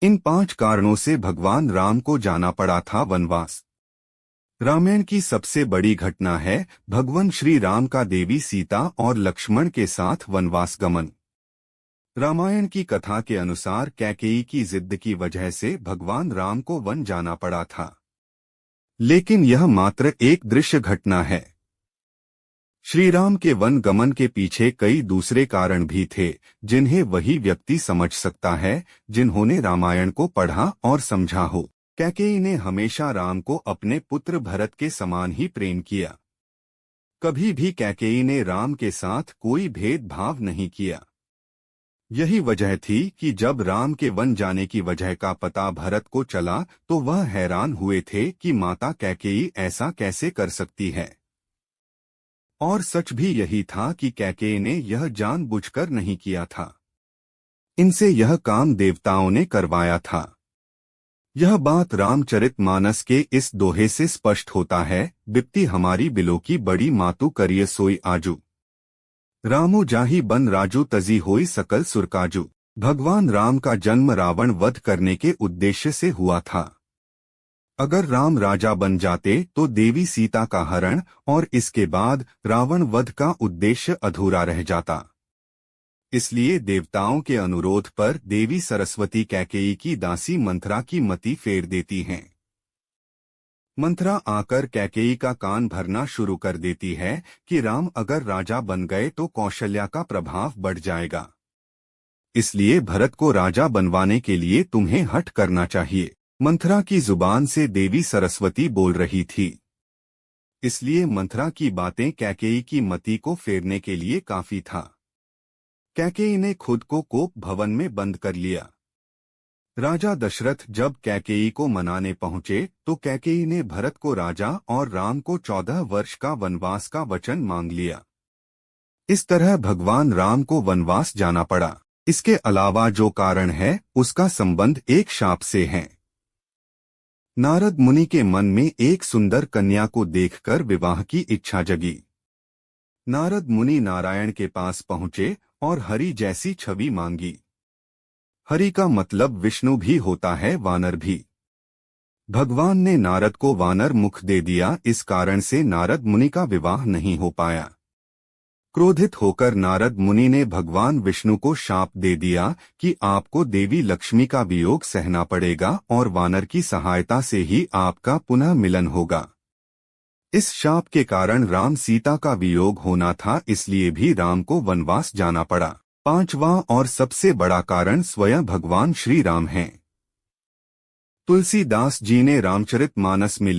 इन 5 कारणों से भगवान राम को जाना पड़ा था वनवास। रामायण की सबसे बड़ी घटना है भगवान श्री राम का देवी सीता और लक्ष्मण के साथ वनवास गमन। रामायण की कथा के अनुसार कैकेयी की जिद की वजह से भगवान राम को वन जाना पड़ा था, लेकिन यह मात्र एक दृश्य घटना है। श्री राम के वन गमन के पीछे कई दूसरे कारण भी थे, जिन्हें वही व्यक्ति समझ सकता है जिन्होंने रामायण को पढ़ा और समझा हो। कैकेयी ने हमेशा राम को अपने पुत्र भरत के समान ही प्रेम किया। कभी भी कैकेयी ने राम के साथ कोई भेदभाव नहीं किया। यही वजह थी कि जब राम के वन जाने की वजह का पता भरत को चला तो वह हैरान हुए थे कि माता कैकेयी ऐसा कैसे कर सकती है। और सच भी यही था कि कैकेयी ने यह जानबूझकर नहीं किया था। इनसे यह काम देवताओं ने करवाया था। यह बात रामचरितमानस के इस दोहे से स्पष्ट होता है, बिप्ती हमारी बिलो की बड़ी मातु करिय सोई आजू। रामो जाहि बन राजू तजी होई सकल सुरकाजू। भगवान राम का जन्म रावण वध करने के उद्देश्य से हुआ था। अगर राम राजा बन जाते तो देवी सीता का हरण और इसके बाद रावण वध का उद्देश्य अधूरा रह जाता। इसलिए देवताओं के अनुरोध पर देवी सरस्वती कैकेयी की दासी मंथरा की मति फेर देती हैं। मंथरा आकर कैकेयी का कान भरना शुरू कर देती है कि राम अगर राजा बन गए तो कौशल्या का प्रभाव बढ़ जाएगा, इसलिए भरत को राजा बनवाने के लिए तुम्हें हठ करना चाहिए। मंथरा की जुबान से देवी सरस्वती बोल रही थी, इसलिए मंथरा की बातें कैकेयी की मति को फेरने के लिए काफी था। कैकेयी ने खुद को कोप भवन में बंद कर लिया। राजा दशरथ जब कैकेयी को मनाने पहुंचे तो कैकेयी ने भरत को राजा और राम को 14 वर्ष का वनवास का वचन मांग लिया। इस तरह भगवान राम को वनवास जाना पड़ा। इसके अलावा जो कारण है उसका संबंध एक शाप से है। नारद मुनि के मन में एक सुंदर कन्या को देखकर विवाह की इच्छा जगी। नारद मुनि नारायण के पास पहुंचे और हरि जैसी छवि मांगी। हरि का मतलब विष्णु भी होता है, वानर भी। भगवान ने नारद को वानर मुख दे दिया, इस कारण से नारद मुनि का विवाह नहीं हो पाया। क्रोधित होकर नारद मुनि ने भगवान विष्णु को शाप दे दिया कि आपको देवी लक्ष्मी का वियोग सहना पड़ेगा और वानर की सहायता से ही आपका पुनः मिलन होगा। इस शाप के कारण राम सीता का वियोग होना था, इसलिए भी राम को वनवास जाना पड़ा। 5वां और सबसे बड़ा कारण स्वयं भगवान श्री राम हैं। तुलसीदास जी ने रामचरितमानस में लिखा,